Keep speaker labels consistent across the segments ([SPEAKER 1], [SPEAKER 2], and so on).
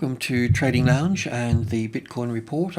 [SPEAKER 1] Welcome to Trading Lounge and the Bitcoin report.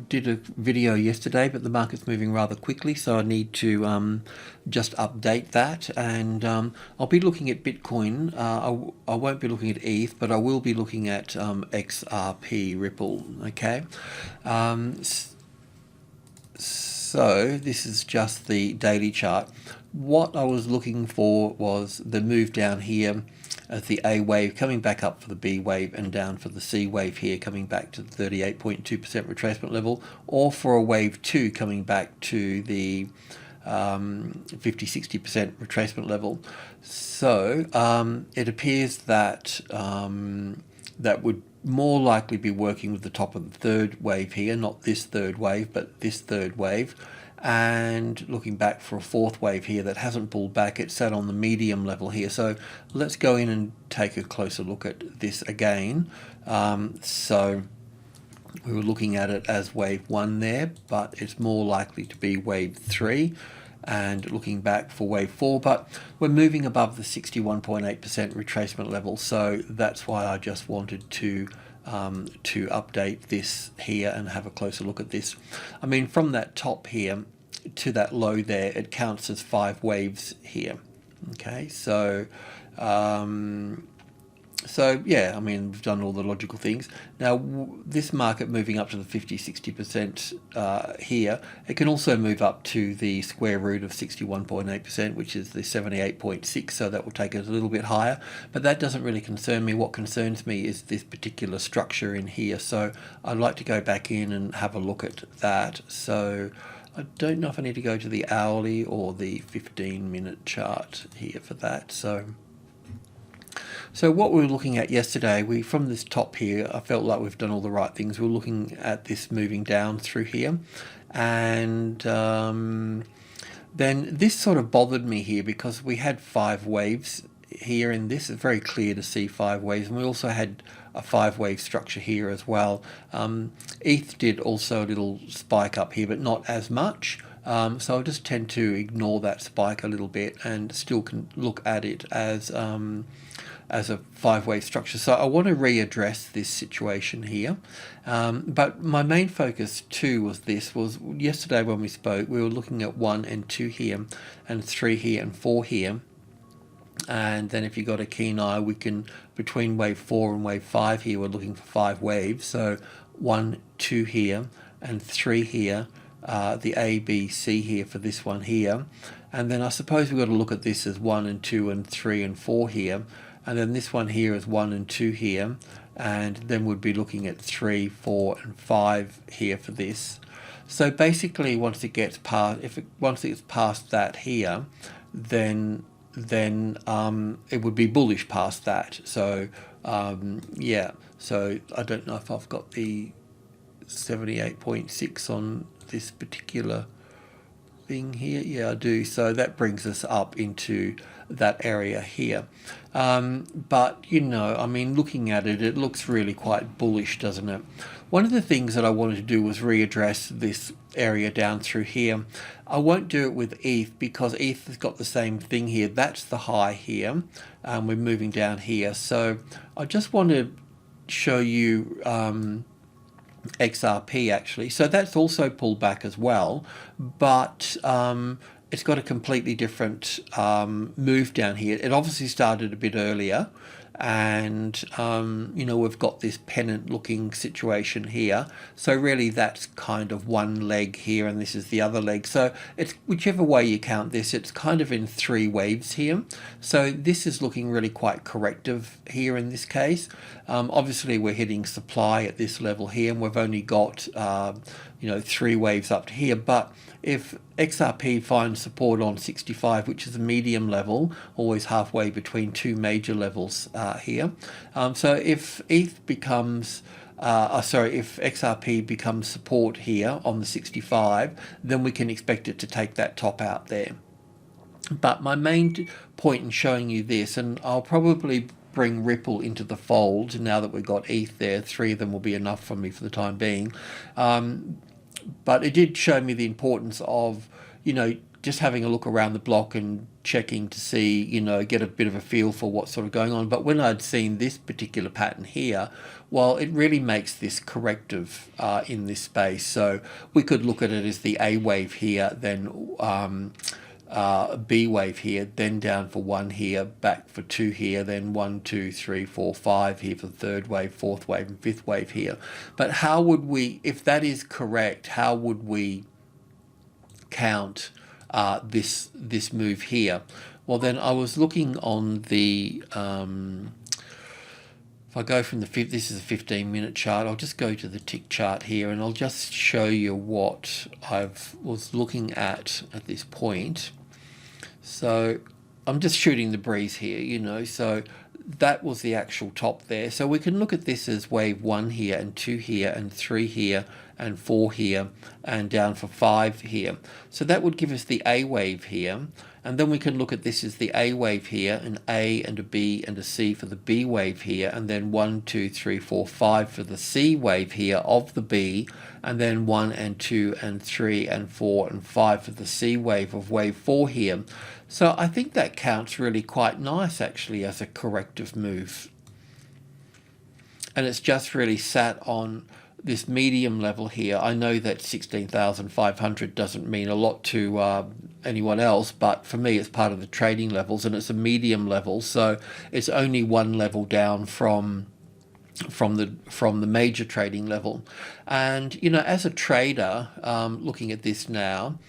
[SPEAKER 1] Did a video yesterday, but the market's moving rather quickly, so I need to just update that. And I'll be looking at Bitcoin. I won't be looking at ETH, but I will be looking at XRP Ripple. Okay. So this is just the daily chart. What I was looking for was the move down here as the A wave coming back up for the B wave and down for the C wave here, coming back to the 38.2% retracement level, or for a wave 2 coming back to the 50-60% retracement level. So it appears that that would more likely be working with the top of the third wave here, not this third wave, but this third wave. And looking back for a fourth wave here that hasn't pulled back, it's sat on the medium level here. So let's go in and take a closer look at this again. So we were looking at it as wave 1 there, but it's more likely to be wave 3. And looking back for wave 4, but we're moving above the 61.8% retracement level, so that's why I just wanted to update this here and have a closer look at this. I mean, from that top here to that low there, it counts as 5 waves here. Okay, so yeah, I mean, we've done all the logical things. Now, this market moving up to the 50-60% here, it can also move up to the square root of 61.8%, which is the 78.6, so that will take it a little bit higher. But that doesn't really concern me. What concerns me is this particular structure in here. So I'd like to go back in and have a look at that. So I don't know if I need to go to the hourly or the 15-minute chart here for that. So what we were looking at yesterday, from this top here, I felt like we've done all the right things. We're looking at this moving down through here. And then this sort of bothered me here because we had 5 waves here in this. It's very clear to see 5 waves. And we also had a 5-wave structure here as well. ETH did also a little spike up here, but not as much. So I just tend to ignore that spike a little bit and still can look at it as a 5-wave structure. So I want to readdress this situation here. But my main focus too was yesterday when we spoke, we were looking at 1 and 2 here, and 3 here and 4 here. And then if you got a keen eye, we can, between wave 4 and wave 5 here, we're looking for 5 waves. So 1, 2 here, and 3 here. The A, B, C here for this one here. And then I suppose we've got to look at this as 1 and 2 and 3 and 4 here. And then this one here is 1 and 2 here. And then we'd be looking at 3, 4 and 5 here for this. So basically once it gets past, once it gets past that here, then it would be bullish past that. So yeah, so I don't know if I've got the 78.6 on this particular thing here. Yeah, I do. So that brings us up into that area here. But, you know, I mean, looking at it, it looks really quite bullish, doesn't it? One of the things that I wanted to do was readdress this area down through here. I won't do it with ETH because ETH has got the same thing here. That's the high here. We're moving down here. So I just want to show you XRP actually. So that's also pulled back as well, but it's got a completely different move down here. It obviously started a bit earlier, and you know, we've got this pennant looking situation here. So really that's kind of one leg here, and this is the other leg. So it's whichever way you count this, it's kind of in 3 waves here. So this is looking really quite corrective here in this case. Obviously we're hitting supply at this level here, and we've only got you know, 3 waves up to here. But if XRP finds support on 65, which is a medium level, always halfway between 2 major levels here. So if ETH becomes, if XRP becomes support here on the 65, then we can expect it to take that top out there. But my main point in showing you this, and I'll probably bring Ripple into the fold now that we've got ETH there, 3 of them will be enough for me for the time being. But it did show me the importance of, you know, just having a look around the block and checking to see, get a bit of a feel for what's sort of going on. But when I'd seen this particular pattern here, well, it really makes this corrective in this space. So we could look at it as the A wave here, then B wave here, then down for 1 here, back for 2 here, then 1, 2, 3, 4, 5 here for the third wave, fourth wave, and fifth wave here. But how would we, if that is correct, how would we count this move here? Well, then I was looking on the if I go from the this is a 15-minute chart, I'll just go to the tick chart here, and I'll just show you what I was looking at this point. So I'm just shooting the breeze here, so that was the actual top there. So we can look at this as wave 1 here, and 2 here, and 3 here, and 4 here, and down for 5 here. So that would give us the A wave here. And then we can look at this as the A wave here, an A and a B and a C for the B wave here, and then 1, 2, 3, 4, 5 for the C wave here of the B, and then 1 and 2 and 3 and 4 and 5 for the C wave of wave 4 here. So I think that counts really quite nice actually as a corrective move. And it's just really sat on this medium level here. I know that 16,500 doesn't mean a lot to anyone else, but for me it's part of the trading levels, and it's a medium level, so it's only one level down from the major trading level. And as a trader, looking at this now,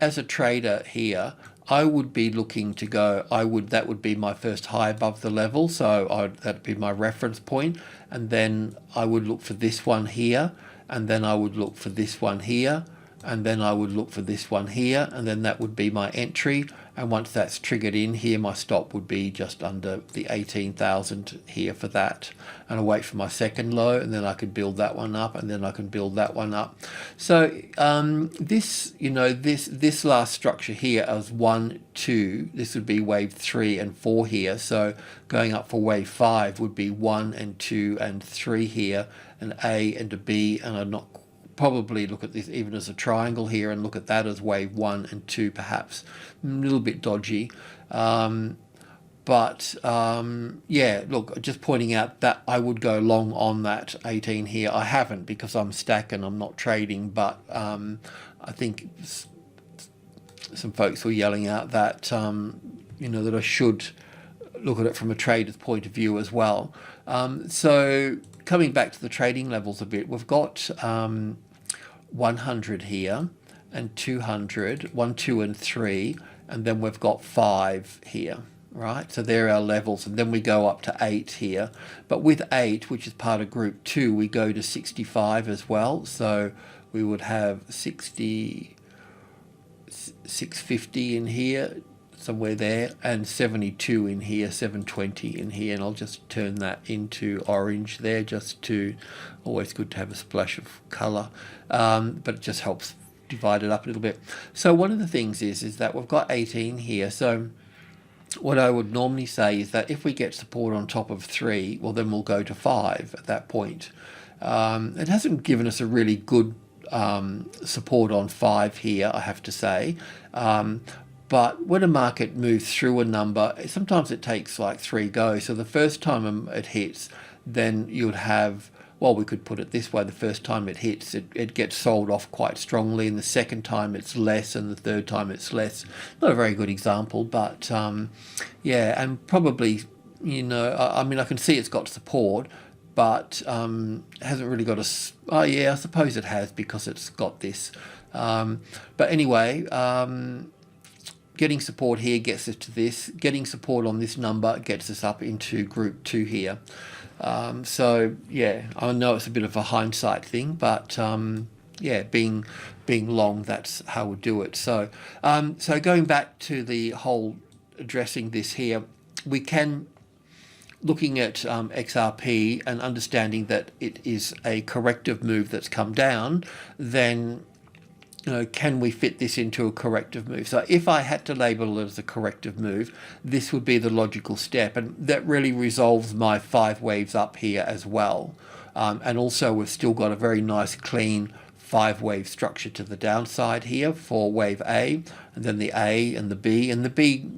[SPEAKER 1] as a trader here, I would be looking to go, that would be my first high above the level, so that'd be my reference point, and then I would look for this one here, and then I would look for this one here, and then I would look for this one here, and then that would be my entry. And once that's triggered in here, my stop would be just under the 18,000 here for that. And I'll wait for my second low, and then I can build that one up, and then I can build that one up. So this last structure here as 1, 2, this would be wave 3 and 4 here. So going up for wave 5 would be 1 and 2 and 3 here, an A and a B, and I'm not probably look at this even as a triangle here, and look at that as wave 1 and 2 perhaps. A little bit dodgy. Yeah, look, just pointing out that I would go long on that 18 here. I haven't because I'm stacking, I'm not trading, but I think some folks were yelling out that, that I should look at it from a trader's point of view as well. So coming back to the trading levels a bit, we've got 100 here, and 200, 1, 2, and 3, and then we've got 5 here, right? So there are our levels, and then we go up to 8 here. But with 8, which is part of group 2, we go to 65 as well. So we would have 650 in here, somewhere there, and 72 in here, 720 in here, and I'll just turn that into orange there, just to, always good to have a splash of colour, but it just helps divide it up a little bit. So one of the things is that we've got 18 here, so what I would normally say is that if we get support on top of 3, well then we'll go to 5 at that point. It hasn't given us a really good support on 5 here, I have to say. But when a market moves through a number, sometimes it takes like 3 goes. So the first time it hits, then you'd have, well, we could put it this way, the first time it hits, it gets sold off quite strongly, and the second time it's less, and the third time it's less. Not a very good example, but yeah, and probably, I mean, I can see it's got support, but hasn't really got oh yeah, I suppose it has, because it's got this. But anyway, getting support here gets us to this. Getting support on this number gets us up into group 2 here. So yeah, I know it's a bit of a hindsight thing, but yeah, being long, that's how we do it. So so going back to the whole addressing this here, we can, looking at XRP and understanding that it is a corrective move that's come down, then can we fit this into a corrective move? So if I had to label it as a corrective move, this would be the logical step, and that really resolves my 5 waves up here as well. And also we've still got a very nice clean 5-wave structure to the downside here for wave A, and then the A and the B, and the B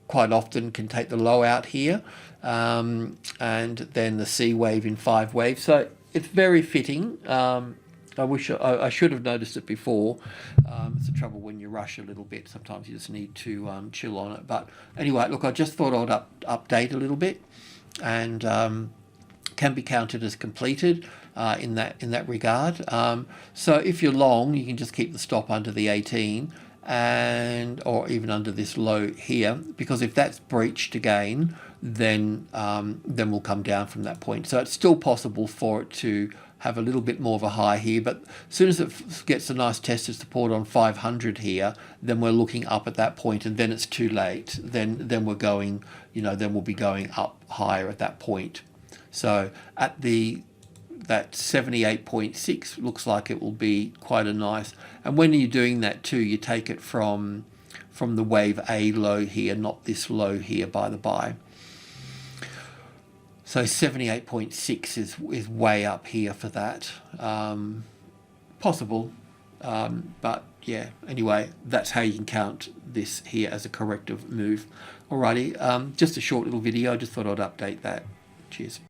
[SPEAKER 1] quite often can take the low out here, and then the C wave in 5 waves. So it's very fitting. I wish I should have noticed it before. It's the trouble when you rush a little bit. Sometimes you just need to chill on it. But anyway, look, I just thought I'd update a little bit, and can be counted as completed in that regard. So if you're long, you can just keep the stop under the 18, or even under this low here, because if that's breached again, then we'll come down from that point. So it's still possible for it to have a little bit more of a high here, but as soon as it gets a nice test of support on 500 here, then we're looking up at that point, and then it's too late. Then we're going, then we'll be going up higher at that point. So at that 78.6 looks like it will be quite a nice, and when you're doing that too, you take it from the wave A low here, not this low here, by the by. So 78.6 is way up here for that. Possible, but yeah, anyway, that's how you can count this here as a corrective move. Alrighty, just a short little video. I just thought I'd update that. Cheers.